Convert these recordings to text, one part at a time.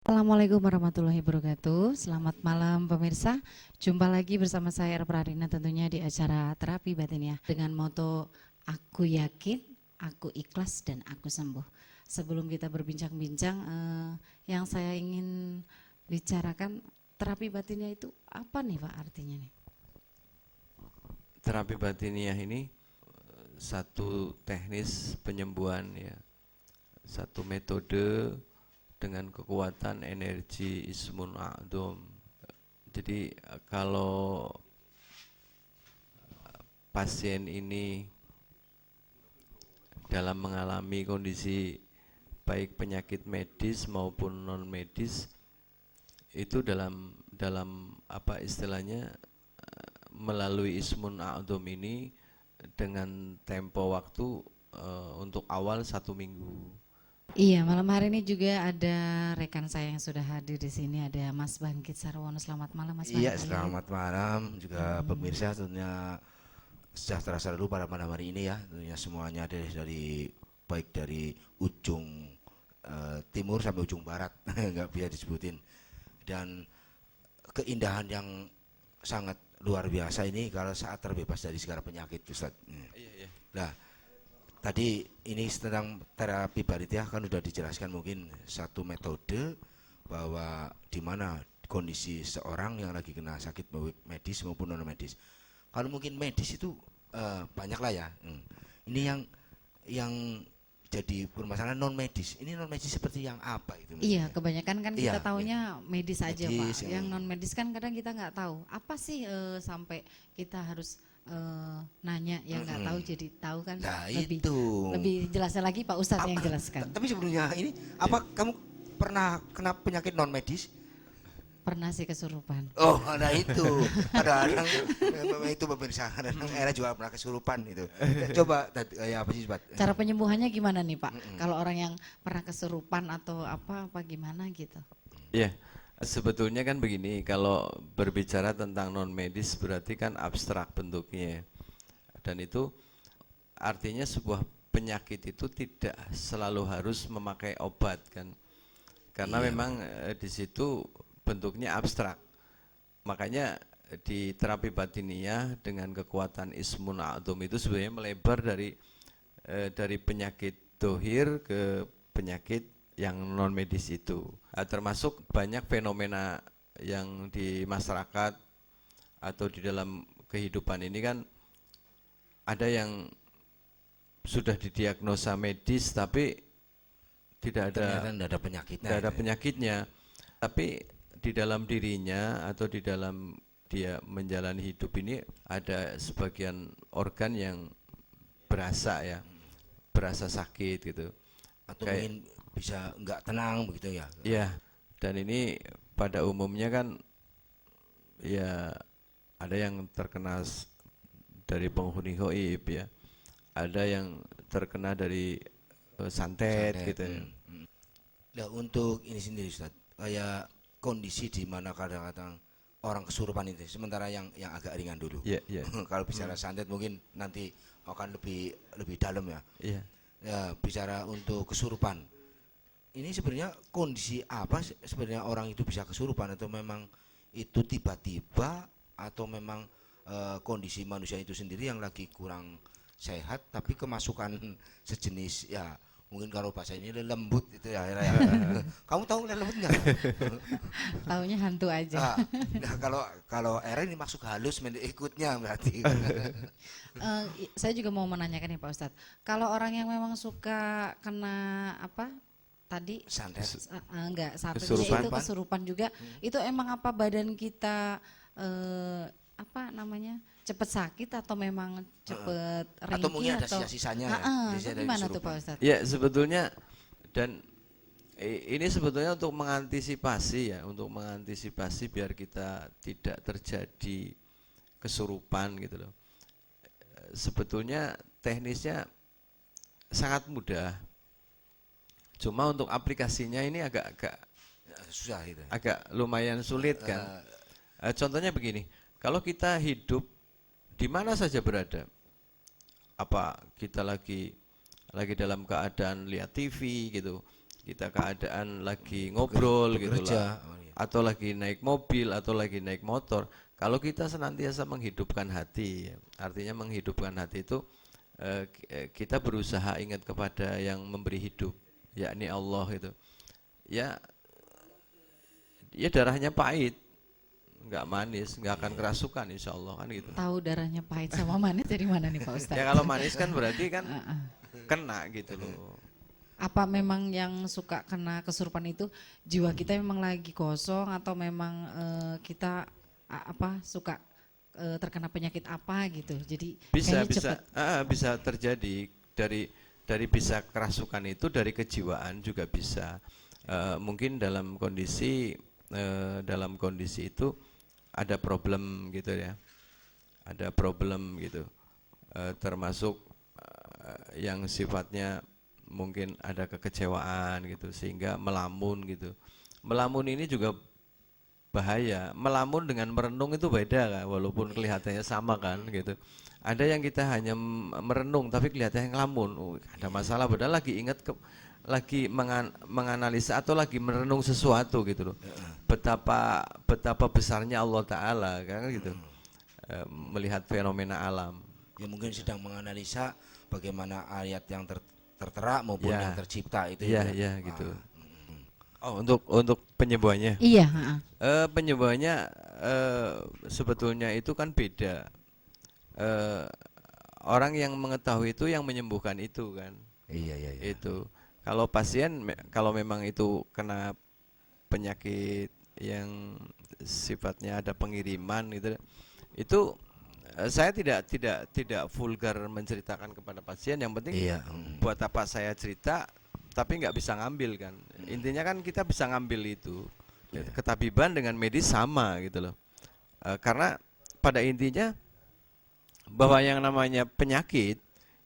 Assalamualaikum warahmatullahi wabarakatuh. Selamat malam pemirsa. Jumpa lagi bersama saya Prarina tentunya di acara Terapi Batin ya. Dengan moto aku yakin, aku ikhlas dan aku sembuh. Sebelum kita berbincang-bincang, yang saya ingin bicarakan terapi batinnya itu apa nih Pak artinya nih? Terapi batiniah ini satu teknis penyembuhan ya, satu metode dengan kekuatan energi Ismun A'dham. Jadi kalau pasien ini dalam mengalami kondisi baik penyakit medis maupun non medis, itu dalam apa istilahnya, melalui Ismun A'dham ini dengan tempo waktu untuk awal 1 minggu. Iya, malam hari ini juga ada rekan saya yang sudah hadir di sini, ada Mas Bangkit Sarwono. Selamat malam Mas Iya, Bangkit. selamat malam juga pemirsa, tentunya sejahtera selalu pada malam hari ini ya. Tentunya semuanya dari baik dari ujung timur sampai ujung barat nggak bisa disebutin. Dan keindahan yang sangat luar biasa ini kalau saat terbebas dari segala penyakit, Ustaz. Iya. Nah, tadi ini tentang terapi Baritiah kan sudah dijelaskan mungkin satu metode bahwa di mana kondisi seorang yang lagi kena sakit medis maupun non medis. Kalau mungkin medis itu banyak lah ya. Ini yang jadi permasalahan non medis. Ini non medis seperti yang apa itu? Iya, kebanyakan kan kita Iya, taunya medis aja medis, Pak. Yang non medis kan kadang kita nggak tahu. Apa sih sampai kita harus nanya yang nggak tahu jadi tahu kan? Nah, lebih jelasnya lagi Pak Ustadz yang jelaskan. Tapi sebelumnya ini apa kamu pernah kena penyakit non medis? Pernah sih kesurupan. Oh, nah itu. Kadang-kadang memang itu pemirsa. Kadang era juga pernah kesurupan itu. Coba ya apa sih, Pak? Cara penyembuhannya gimana nih Pak? Kalau orang yang pernah kesurupan atau apa gimana gitu? Iya, sebetulnya kan begini, kalau berbicara tentang non medis berarti kan abstrak bentuknya. Dan itu artinya sebuah penyakit itu tidak selalu harus memakai obat kan. Karena Iya. memang di situ bentuknya abstrak. Makanya di terapi batiniah dengan kekuatan Ismun A'dham itu sebenarnya melebar dari penyakit dohir ke penyakit yang non medis itu. Termasuk banyak fenomena yang di masyarakat atau di dalam kehidupan ini kan ada yang sudah didiagnosa medis tapi Ternyata tidak ada penyakitnya. tidak ada penyakitnya, tapi di dalam dirinya atau di dalam dia menjalani hidup ini ada sebagian organ yang berasa sakit gitu. Atau mungkin bisa nggak tenang begitu ya. Iya, dan ini pada umumnya kan ya ada yang terkena dari penghuni gaib ya, ada yang terkena dari santet gitu. Nah, untuk ini sendiri Ustaz, kayak kondisi di mana kadang-kadang orang kesurupan itu, sementara yang agak ringan dulu. Iya. Kalau bicara santet mungkin nanti akan lebih dalam ya. Iya. Ya, bicara untuk kesurupan. Ini sebenarnya kondisi apa sebenarnya orang itu bisa kesurupan, atau memang itu tiba-tiba, atau memang kondisi manusia itu sendiri yang lagi kurang sehat tapi kemasukan sejenis ya, mungkin kalau bahasa ini lembut itu ya, ya. Kamu tahu lembut nggak? Taunya hantu aja. Nah, kalau era ini masuk halus ikutnya berarti. Saya juga mau menanyakan nih Pak Ustadz, kalau orang yang memang suka kena apa tadi Santet. enggak santet Kesurupan. itu kesurupan juga, itu emang apa badan kita apa namanya cepet sakit atau memang cepet ringkih Atau mungkin ada atau sisa-sisanya ya, sisa dari gimana tuh kesurupan. Pak Ustadz? Ya sebetulnya, dan ini sebetulnya untuk mengantisipasi biar kita tidak terjadi kesurupan gitu loh. Sebetulnya teknisnya sangat mudah, cuma untuk aplikasinya ini agak Susah gitu. agak lumayan sulit kan. Contohnya begini, kalau kita hidup di mana saja berada, apa kita lagi dalam keadaan lihat TV gitu, kita keadaan lagi ngobrol gitu bekerja. lah, atau lagi naik mobil atau lagi naik motor, kalau kita senantiasa menghidupkan hati, artinya menghidupkan hati itu kita berusaha ingat kepada yang memberi hidup, yakni Allah itu. Ya, ya darahnya pahit, nggak manis, nggak akan kerasukan insya Allah kan gitu. Tahu darahnya pahit sama manis dari mana nih Pak Ustadz? Ya kalau manis kan berarti kan kena gitu loh. Apa memang yang suka kena kesurupan itu jiwa kita memang lagi kosong atau memang kita suka terkena penyakit apa gitu? Jadi Bisa kayaknya bisa cepet. bisa terjadi dari bisa kerasukan itu dari kejiwaan juga bisa. Mungkin dalam kondisi itu ada problem gitu ya, ada problem gitu, termasuk yang sifatnya mungkin ada kekecewaan gitu sehingga melamun gitu. Melamun ini juga bahaya. Melamun dengan merenung itu beda kan, walaupun kelihatannya sama kan gitu. Ada yang kita hanya merenung tapi kelihatannya ngelamun, ada masalah, padahal lagi ingat lagi menganalisa atau lagi merenung sesuatu gitu loh. Betapa besarnya Allah Ta'ala kan gitu. Melihat fenomena alam. Ya mungkin sedang menganalisa bagaimana ayat yang tertera maupun Ya. yang tercipta itu. Iya, iya gitu. Oh, untuk penyembuhannya. Iya. Penyembuhannya sebetulnya itu kan beda. Orang yang mengetahui itu yang menyembuhkan itu kan. Iya. Itu. Kalau pasien kalau memang itu kena penyakit yang sifatnya ada pengiriman gitu, itu saya tidak vulgar menceritakan kepada pasien. Yang penting Iya. buat apa saya cerita tapi nggak bisa ngambil kan. Intinya kan kita bisa ngambil itu. Ketabiban dengan medis sama gitu loh. Karena pada intinya bahwa yang namanya penyakit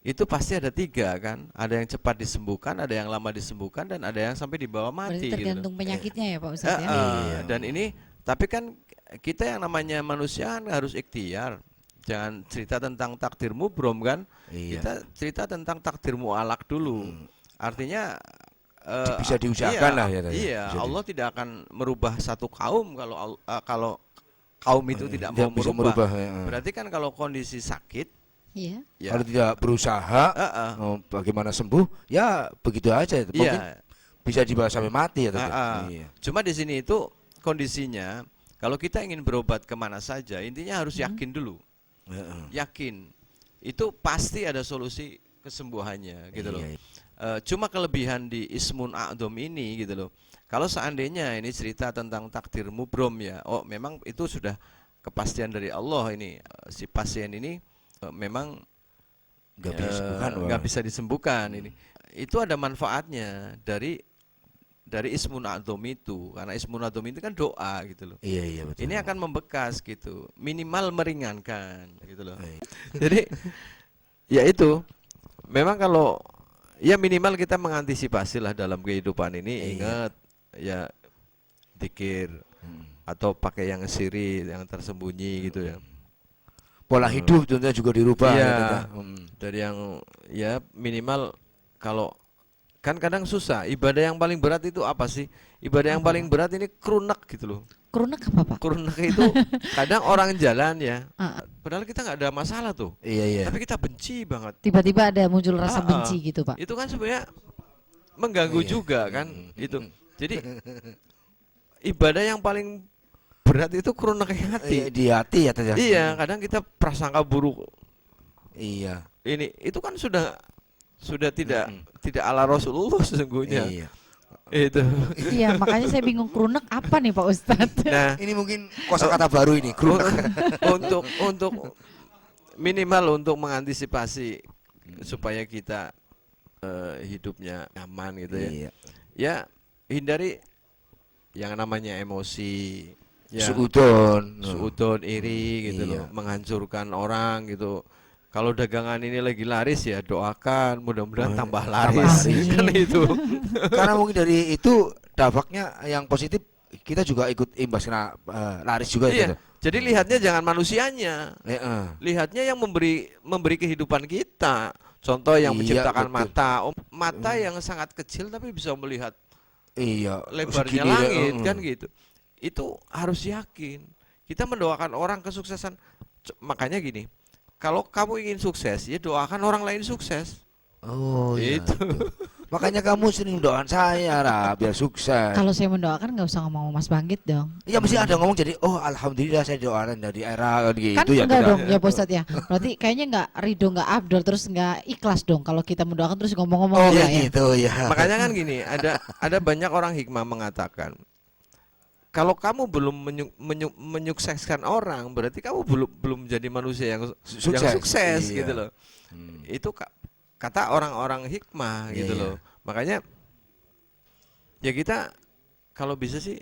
itu pasti ada 3 kan. Ada yang cepat disembuhkan, ada yang lama disembuhkan, dan ada yang sampai dibawa mati. Berarti gitu loh. tergantung penyakitnya ya Pak Ustadz ya. Iya. Dan ini tapi kan kita yang namanya manusia kan harus ikhtiar. Jangan cerita tentang takdir mubrom kan. Iya. Kita cerita tentang takdir mu'alak dulu. Artinya Bisa diusahakan lah ya tadi. Iya, Bisa Allah tidak akan merubah satu kaum kalau kaum itu tidak mau bisa merubah. ya. Berarti kan kalau kondisi sakit, Iya. ya, Kalau tidak berusaha bagaimana sembuh, ya begitu aja. Mungkin iya, bisa dibawa sampai mati ya. Iya. Cuma di sini itu kondisinya, kalau kita ingin berobat kemana saja, intinya harus yakin dulu. Yakin, itu pasti ada solusi kesembuhannya gitu loh. Iya. Cuma kelebihan di Ismun A'dham ini gitu loh. Kalau seandainya ini cerita tentang takdir mubrom ya, oh memang itu sudah kepastian dari Allah ini, si pasien ini memang Nggak bisa disembuhkan, nggak bisa disembuhkan ini. Itu ada manfaatnya dari Ismun A'dham itu, karena Ismun A'dham itu kan doa gitu loh. Iya betul. Ini akan membekas gitu, minimal meringankan gitu loh. Iya. Jadi ya itu, memang kalau ya minimal kita mengantisipasi lah dalam kehidupan ini. Ingat ya zikir atau pakai yang siri, yang tersembunyi gitu ya. Pola hidup tentunya juga dirubah. Iya, ya, tentunya. dari yang ya minimal, kalau kan kadang susah, ibadah yang paling berat itu apa sih? Ibadah yang paling berat ini kerunak gitu loh. Kerunak apa Pak? Kerunak itu kadang orang jalan ya, padahal kita nggak ada masalah tuh, Iya. tapi kita benci banget. Tiba-tiba ada muncul rasa benci gitu Pak. Itu kan sebenarnya mengganggu juga kan itu. Jadi ibadah yang paling berat itu kerunak hati. Di hati ya tentunya. Iya, kadang kita prasangka buruk. Iya. Ini itu kan sudah tidak ala Rasulullah sesungguhnya. Iya. Itu. Iya, makanya saya bingung kerunak apa nih Pak Ustadz? Nah, Ini mungkin kosakata baru ini, kerunak. untuk minimal untuk mengantisipasi supaya kita hidupnya nyaman gitu ya. Iya. Ya, hindari yang namanya emosi, ya, Suudon. iri gitu Iya. loh, menghancurkan orang gitu. Kalau dagangan ini lagi laris ya doakan mudah-mudahan tambah laris. laris. Kan itu. Karena mungkin dari itu dampaknya yang positif kita juga ikut imbas kena laris juga Iya. gitu. Jadi lihatnya jangan manusianya. Lihatnya yang memberi kehidupan kita. Contoh yang Iya, menciptakan betul. mata. Mata yang sangat kecil tapi bisa melihat Iya, lebarnya segini, langit kan gitu. Itu harus yakin. Kita mendoakan orang kesuksesan. Makanya gini, kalau kamu ingin sukses, ya doakan orang lain sukses. Oh iya Itu. itu. Makanya kamu sering doakan saya, Ra, biar sukses. Kalau saya mendoakan nggak usah ngomong Mas Banggit dong. Iya mesti ada ngomong jadi, oh alhamdulillah saya doakan dari era kan gitu Kan ya. enggak tidak? dong ya Pak Ustadz ya. Berarti kayaknya nggak ridho, nggak abdol, terus nggak ikhlas dong kalau kita mendoakan terus ngomong-ngomong Oh enggak ya ya. gitu ya. Makanya kan gini, ada banyak orang hikmah mengatakan, kalau kamu belum menyukseskan orang, berarti kamu belum menjadi manusia yang sukses Iya. gitu loh. Hmm. Itu kata orang-orang hikmah Iya, gitu iya. loh. Makanya ya kita kalau bisa sih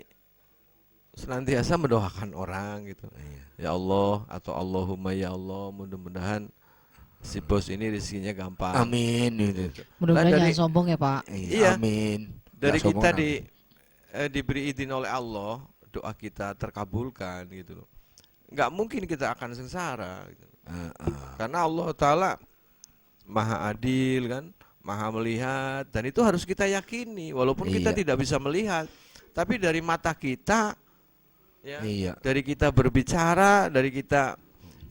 senantiasa mendoakan orang gitu. Iya. Ya Allah atau Allahumma ya Allah, mudah-mudahan si bos ini rezekinya gampang. Amin gitu. Mudah-mudahan Lah, jangan sombong ya Pak. Iya. Amin. Dari Ya, kita sombong, diberi izin oleh Allah, doa kita terkabulkan gitu loh. Nggak mungkin kita akan sengsara gitu. Karena Allah Ta'ala maha adil kan, maha melihat, dan itu harus kita yakini walaupun kita Iya. tidak bisa melihat, tapi dari mata kita ya, Iya. dari kita berbicara, dari kita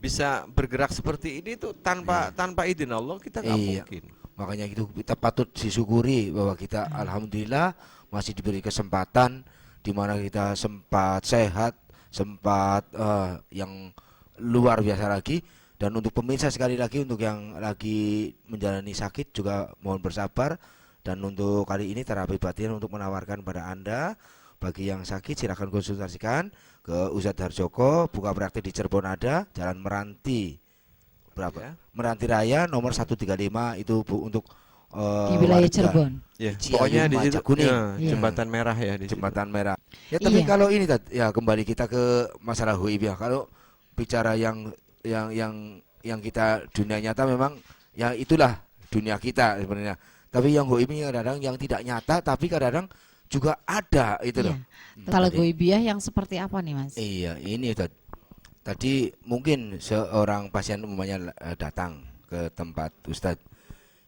bisa bergerak seperti ini tuh tanpa izin Allah kita nggak Iya. mungkin. Makanya itu kita patut disyukuri bahwa kita alhamdulillah masih diberi kesempatan di mana kita sempat sehat, sempat yang luar biasa lagi. Dan untuk pemirsa sekali lagi, untuk yang lagi menjalani sakit juga mohon bersabar. Dan untuk kali ini terapi batin untuk menawarkan pada Anda, bagi yang sakit silahkan konsultasikan ke Ustadz Harjoko, buka praktik di Cirebon ada, Jalan Meranti berapa? Ya. Meranti Raya nomor 135 itu Bu, untuk Di wilayah warga Cirebon. Ya, Ciayu, pokoknya di situ Majakuning. ya, Iya. jembatan merah ya di situ. Jembatan Merah. Ya tapi Iya. kalau ini Tat, ya kembali kita ke masalah HUIB ya. Kalau bicara yang kita dunia nyata memang ya itulah dunia kita sebenarnya. Tapi yang HUIB ini kadang-kadang yang tidak nyata tapi kadang-kadang juga ada itu loh. Iya. Kalau Tadi- goibiah yang seperti apa nih Mas? Iya, ini tadi mungkin seorang pasien umumnya datang ke tempat Ustadz.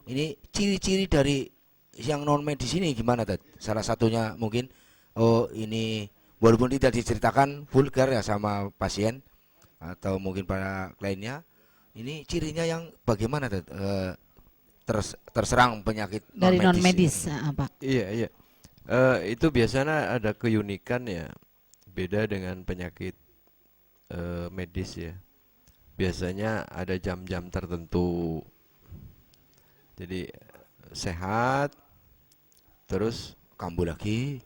Ini ciri-ciri dari yang non medis ini gimana Tad? Salah satunya mungkin ini walaupun tidak diceritakan vulgar ya sama pasien atau mungkin para kliennya. Ini cirinya yang bagaimana Tad? Terserang penyakit Dari non non-medis. medis Pak. Iya, iya. Itu biasanya ada keunikan ya, beda dengan penyakit medis ya. Biasanya ada jam-jam tertentu. Jadi sehat, terus Kambuh lagi.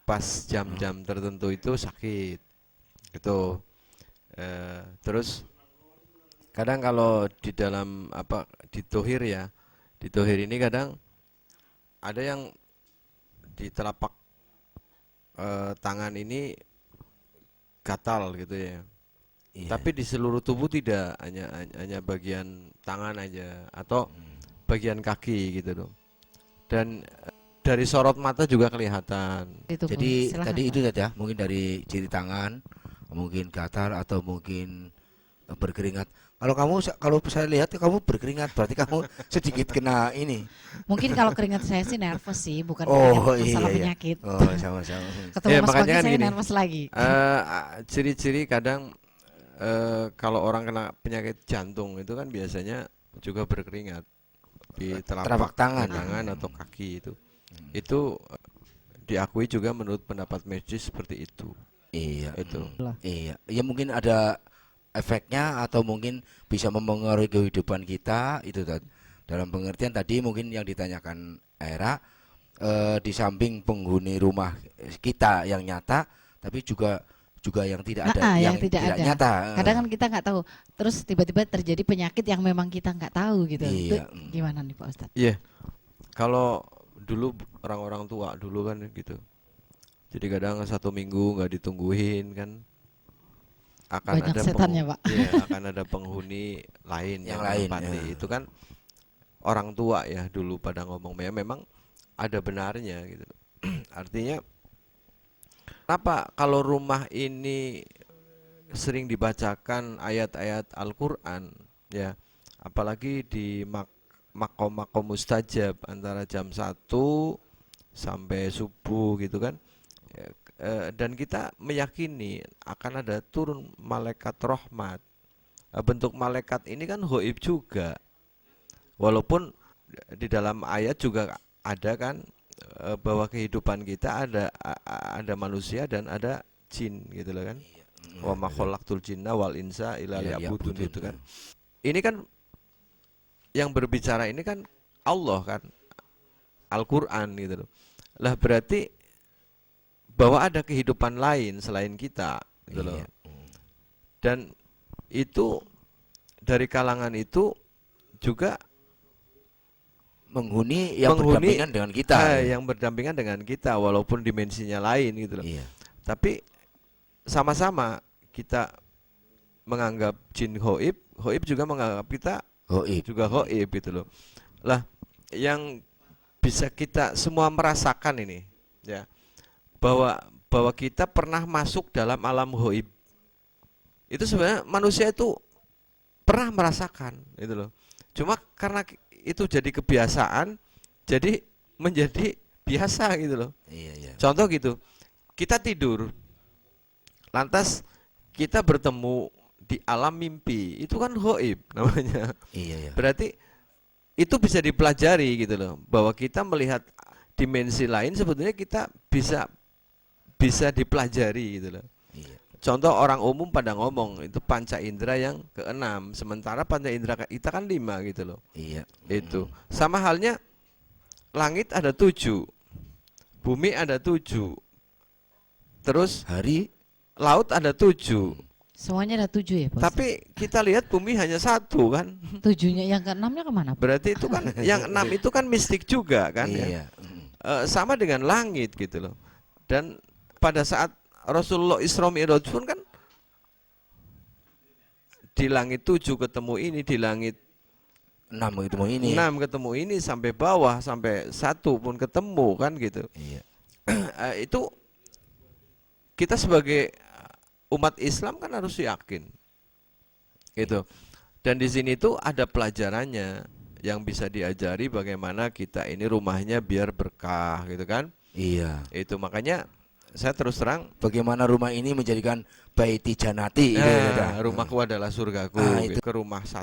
pas jam-jam tertentu itu sakit, gitu. Terus kadang kalau di dalam di tohir ya, di tohir ini kadang ada yang di telapak tangan ini gatal gitu ya. Iya. Tapi di seluruh tubuh tidak, hanya bagian tangan aja atau bagian kaki gitu loh. Dan dari sorot mata juga kelihatan. Itu, Bu. Jadi Silakan, tadi Pak. itu saja mungkin dari ciri tangan, mungkin gatal atau mungkin berkeringat. Kalau saya lihat kamu berkeringat berarti kamu sedikit kena ini. Mungkin kalau keringat saya sih nervous sih, bukan Oh, keringat masalah iya. penyakit. Oh, sama-sama. Ketemu Ya, Mas makanya Banggit kan saya gini. nervous lagi. Ciri-ciri kadang kalau orang kena penyakit jantung itu kan biasanya juga berkeringat di Telapak tangan. atau kaki itu. Itu diakui juga menurut pendapat medis seperti itu. Iya. Itu. Iya. Ya mungkin ada efeknya atau mungkin bisa mempengaruhi kehidupan kita itu Tad. Dalam pengertian tadi mungkin yang ditanyakan Era di samping penghuni rumah kita yang nyata tapi juga yang tidak ada yang tidak ada. nyata. Kadang kan kita nggak tahu, terus tiba-tiba terjadi penyakit yang memang kita nggak tahu gitu. Itu Iya. gimana nih Pak Ustadz? Iya. Kalau dulu orang-orang tua dulu kan gitu. Jadi kadang 1 minggu nggak ditungguin kan akan Banyak ada setannya, Pak. Iya, akan ada penghuni lain Yang yang lain, menempati. ya. Itu kan orang tua ya dulu pada ngomong memang ada benarnya gitu. Artinya kenapa kalau rumah ini sering dibacakan ayat-ayat Al-Qur'an ya, apalagi di makom mustajab antara jam 1 sampai subuh gitu kan. Dan kita meyakini akan ada turun malaikat rahmat. Bentuk malaikat ini kan gaib juga. Walaupun di dalam ayat juga ada kan bahwa kehidupan kita ada manusia dan ada jin gitu loh kan. Wa ma khalaqtul jinna wal insa illa liya'budun itu kan. Ini kan yang berbicara ini kan Allah kan, Al-Qur'an gitu loh. Lah berarti bahwa ada kehidupan lain selain kita gitu loh. Dan itu dari kalangan itu juga menghuni yang berdampingan dengan kita. Yang berdampingan dengan kita walaupun dimensinya lain gitu loh. Iya. Tapi sama-sama kita menganggap jin gaib, gaib juga menganggap kita juga gaib gitu loh. Lah yang bisa kita semua merasakan ini ya, bahwa kita pernah masuk dalam alam gaib. Itu sebenarnya manusia itu pernah merasakan gitu loh. Cuma karena itu jadi kebiasaan, jadi menjadi biasa gitu loh. Iya. Contoh gitu, kita tidur, lantas kita bertemu di alam mimpi, itu kan gaib namanya. Iya. Berarti itu bisa dipelajari gitu loh, bahwa kita melihat dimensi lain sebetulnya kita bisa dipelajari gitu loh. Iya. Contoh orang umum pada ngomong itu panca indera yang keenam, sementara panca indera kita kan 5 gitu loh. Iya. Itu sama halnya langit ada 7, bumi ada 7, terus laut ada 7. Semuanya ada 7 ya, Bos? Tapi kita lihat bumi hanya 1 kan. 7-nya yang ke-6-nya kemana? Berarti itu kan yang 6 itu kan mistik juga kan Iya. ya. Sama dengan langit gitu loh. Dan pada saat Rasulullah Isra Mi'raj pun kan di langit 7 ketemu ini, di langit 6 ketemu ini. 6 ketemu ini, sampai bawah sampai 1 pun ketemu kan gitu. Iya. Itu kita sebagai umat Islam kan harus yakin gitu. Dan di sini tuh ada pelajarannya yang bisa diajari bagaimana kita ini rumahnya biar berkah gitu kan. Iya. Itu makanya saya terus terang Bagaimana rumah ini menjadikan baiti janati. rumahku adalah surgaku gitu. Ke rumah 1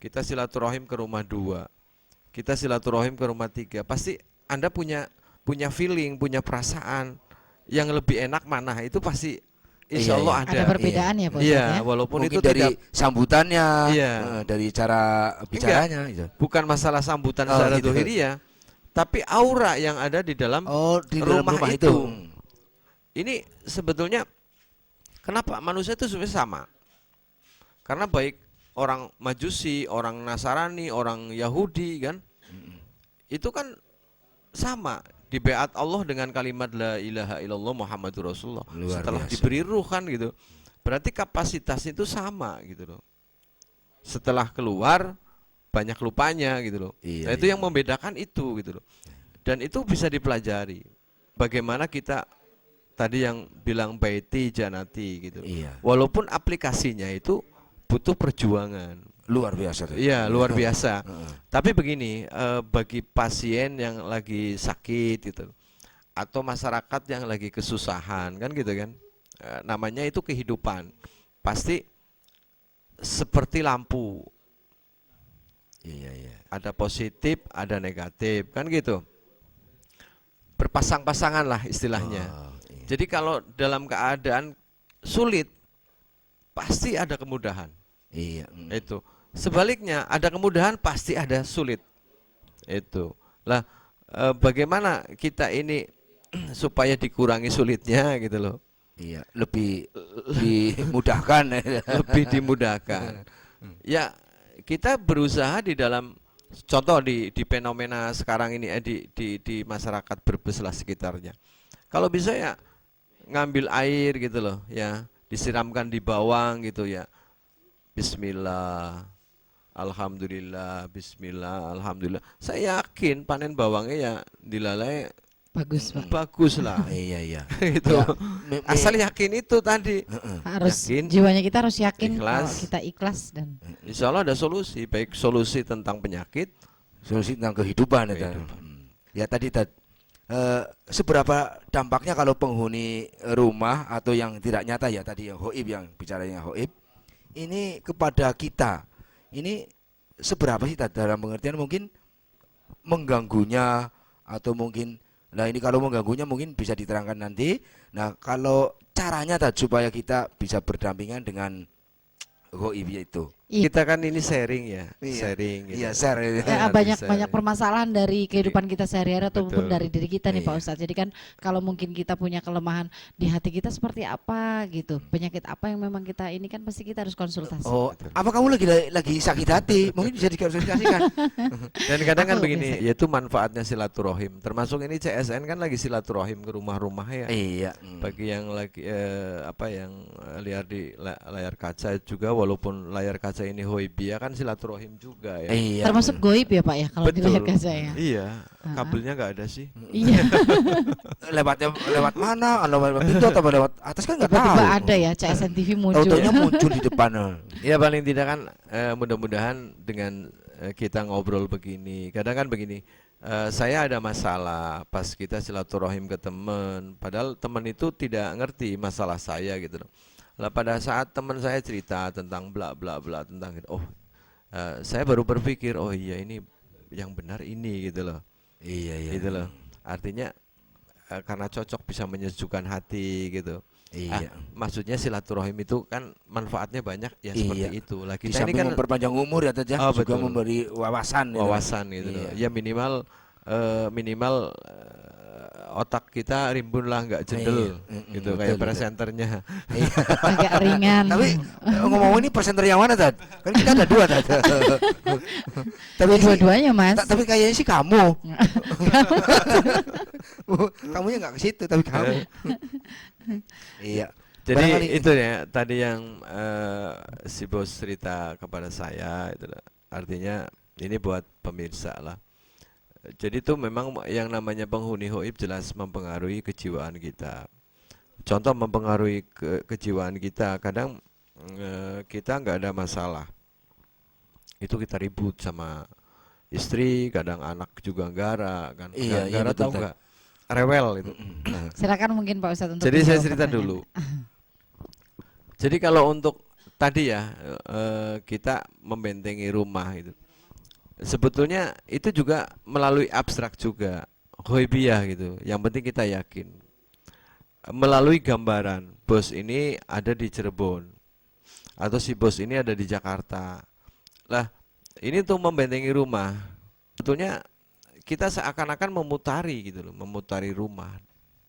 kita silaturahim, ke rumah 2 kita silaturahim, ke rumah 3 pasti Anda punya feeling, punya perasaan yang lebih enak mana, itu pasti insya Allah ada. Ada perbedaan ya, Bos? Iya, Ya? walaupun Mungkin itu dari tidak sambutannya, Iya. dari cara bicaranya gitu. bukan masalah sambutan Oh, secara gitu. dohiriyah, tapi aura yang ada di dalam Di dalam rumah itu. Ini sebetulnya kenapa manusia itu sebenarnya sama? Karena baik orang Majusi, orang Nasrani, orang Yahudi kan, itu kan sama di beat Allah dengan kalimat la ilaha illallah Muhammadur Rasulullah. Luar Setelah biasa. diberi ruh kan gitu. Berarti kapasitasnya itu sama gitu loh. Setelah keluar banyak lupanya gitu loh. Iya, Nah, itu yang membedakan itu gitu loh. Dan itu bisa dipelajari. Bagaimana kita tadi yang bilang baiti janati gitu. Iya. Walaupun aplikasinya itu butuh perjuangan. Luar biasa. Iya, luar biasa. Tapi begini, bagi pasien yang lagi sakit gitu, atau masyarakat yang lagi kesusahan kan gitu kan, namanya itu kehidupan. Pasti seperti lampu. Iya. Ada positif, ada negatif, kan gitu. Berpasang-pasangan lah istilahnya. Iya. Jadi kalau dalam keadaan sulit, pasti ada kemudahan. Iya. Itu. Sebaliknya ada kemudahan pasti ada sulit. Itu. Lah bagaimana kita ini supaya dikurangi sulitnya gitu loh. Iya, lebih dimudahkan. Lebih dimudahkan. Ya, kita berusaha di dalam contoh di fenomena sekarang ini di masyarakat Brebes lah sekitarnya. Kalau bisa ya ngambil air gitu loh ya, disiramkan di bawang gitu ya. Bismillah. Alhamdulillah, bismillah, alhamdulillah. Saya yakin panen bawangnya ya dilalai Bagus, Pak. bagus lah. Iya. Itu. Ya, Asal yakin itu tadi. Harus Yakin, jiwanya kita harus yakin ikhlas. kalau kita ikhlas dan Insya Allah ada solusi, baik solusi tentang penyakit. solusi tentang kehidupan itu. Ya tadi seberapa dampaknya kalau penghuni rumah atau yang tidak nyata ya tadi yang hoib, yang bicaranya hoib ini kepada kita ini seberapa sih dalam pengertian mungkin mengganggunya atau mungkin, nah ini kalau mengganggunya mungkin bisa diterangkan nanti. Nah kalau caranya supaya kita bisa berdampingan dengan goib itu. Kita kan ini sharing ya, Iya. sharing gitu. Iya, share. Banyak Bisa, banyak permasalahan dari kehidupan kita sehari-hari ataupun Betul. dari diri kita nih Pak Iya. Ustadz. Jadi kan kalau mungkin kita punya kelemahan di hati kita seperti apa gitu, penyakit apa yang memang kita ini kan pasti kita harus konsultasi. Oh, Betul. apa kamu lagi sakit hati? Mungkin bisa dikonsultasikan. Dan kadang kan Aku begini, biasa. yaitu manfaatnya silaturahim. Termasuk ini CSN kan lagi silaturahim ke rumah-rumah ya. Iya. Bagi yang lagi lihat di layar kaca juga, walaupun layar kaca ini hoibia kan silaturahim juga ya. Iya. Termasuk goib ya Pak ya kalau di layar kaca ya. Iya, kabelnya nggak ada sih. Iya, Lewat mana? Lewat pintu atau lewat atas kan nggak tahu. tiba-tiba ada ya CSN TV muncul. Tahu-taunya muncul di depan. Ya paling tidak kan mudah-mudahan dengan kita ngobrol begini. Kadang kan begini, saya ada masalah pas kita silaturahim ke teman, padahal teman itu tidak ngerti masalah saya gitu loh. Lah pada saat teman saya cerita tentang bla bla bla tentang gitu, saya baru berpikir, oh iya ini yang benar ini gitu loh. Iya. Gitu loh. Artinya karena cocok bisa menyejukkan hati gitu. Iya. Maksudnya silaturahim itu kan manfaatnya banyak ya seperti Iya. itu. Lah Di kita ini samping kan memperpanjang umur ya Taj, Oh, juga betul. memberi wawasan. gitu loh. Iya. Ya minimal otak kita rimbun lah, nggak jendel Iya. gitu Betul, kayak betul. presenternya. Agak ringan. Tapi ngomong ini presenter yang mana Tad? Kan kita ada dua Tad. Tapi sih- Dua-duanya Mas. tapi kayaknya sih kamu. Kamunya nggak ke situ tapi kamu. Iya. Jadi Barangkali- itu ya tadi yang si bos cerita kepada saya itu lah. Artinya ini buat pemirsa lah. Jadi itu memang yang namanya penghuni hoib jelas mempengaruhi kejiwaan kita. Contoh mempengaruhi kejiwaan kita, kadang kita nggak ada masalah, itu kita ribut sama istri, kadang anak juga nggara kan. Iya, Nggara betul, tahu Tad. nggak? Rewel itu. Silakan mungkin Pak Ustadz untuk Jadi saya menjawab cerita pertanyaan. dulu. Jadi kalau untuk tadi ya kita membentengi rumah itu, sebetulnya itu juga melalui abstrak juga, hoibiyah gitu. Yang penting kita yakin melalui gambaran bos ini ada di Cirebon atau si bos ini ada di Jakarta. Lah ini untuk membentengi rumah, sebetulnya kita seakan-akan memutari gitu loh, memutari rumah.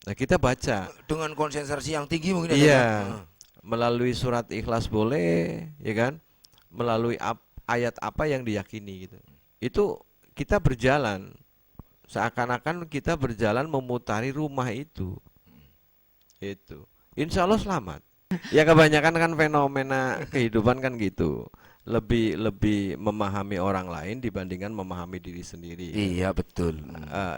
Nah kita baca Dengan konsentrasi yang tinggi mungkin ya, Tad, iya, ya? melalui surat ikhlas boleh, ya kan? Melalui ayat apa yang diyakini gitu. Itu kita berjalan, seakan-akan kita berjalan memutari rumah itu. Itu. Insya Allah selamat. Ya kebanyakan kan fenomena kehidupan kan gitu. Lebih memahami orang lain dibandingkan memahami diri sendiri. Iya betul.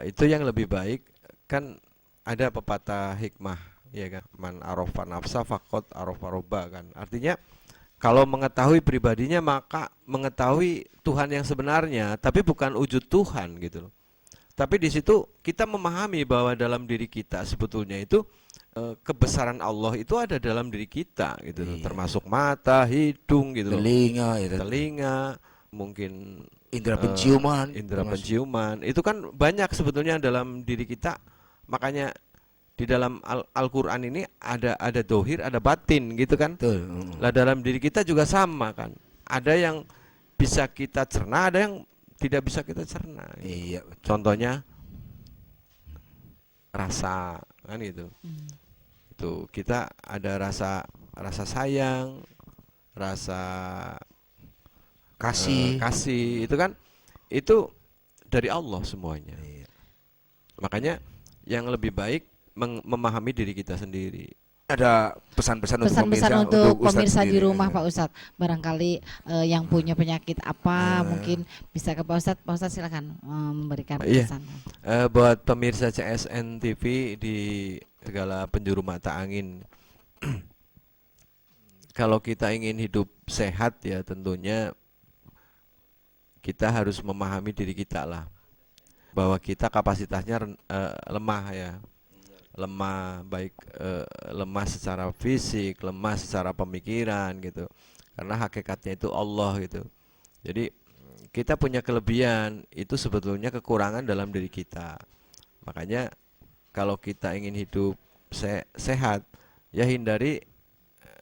Itu yang lebih baik kan. Ada pepatah hikmah ya kan, man arafa nafsa faqad arafa robba kan. Artinya kalau mengetahui pribadinya maka mengetahui Tuhan yang sebenarnya, tapi bukan wujud Tuhan gitu loh. Tapi di situ kita memahami bahwa dalam diri kita sebetulnya itu kebesaran Allah itu ada dalam diri kita gitu loh. Iya. Termasuk mata, hidung gitu loh. Telinga, ya, Tad. Telinga, mungkin Indra penciuman, indera termasuk- penciuman itu kan banyak sebetulnya dalam diri kita. Makanya di dalam Al-Qur'an ini ada dohir, ada batin gitu kan. Betul. Lah dalam diri kita juga sama kan. Ada yang bisa kita cerna, ada yang tidak bisa kita cerna. Iya. Betul. Contohnya rasa kan gitu. Itu kita ada rasa sayang, rasa kasih itu kan itu dari Allah semuanya. Iya. Makanya yang lebih baik memahami diri kita sendiri. Ada pesan-pesan Pesan-pesan untuk untuk pemirsa di sendiri. rumah Pak Ustadz. Barangkali yang punya penyakit apa mungkin bisa ke Pak Ustadz. Pak Ustadz silakan memberikan Iya. pesan. Buat pemirsa CSN TV di segala penjuru mata angin, kalau kita ingin hidup sehat ya tentunya kita harus memahami diri kita lah. bahwa kita kapasitasnya lemah ya, lemah baik lemah secara fisik, lemah secara pemikiran gitu. Karena hakikatnya itu Allah gitu. Jadi kita punya kelebihan, itu sebetulnya kekurangan dalam diri kita. Makanya kalau kita ingin hidup sehat, ya hindari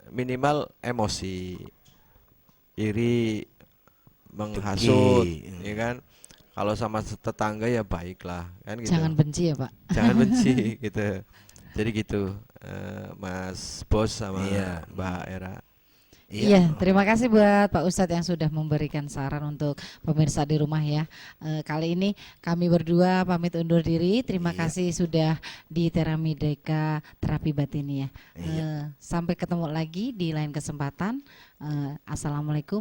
minimal emosi, iri, menghasut, ya kan. Kalau sama tetangga ya baiklah, kan gitu. Jangan benci ya Pak. Jangan benci gitu. Jadi gitu, Mas Bos sama Mbak Era. Iya, terima kasih buat Pak Ustadz yang sudah memberikan saran untuk pemirsa di rumah ya. Kali ini kami berdua pamit undur diri. Terima kasih sudah di Teramideka Terapi Batin ya. Sampai ketemu lagi di lain kesempatan. Assalamualaikum.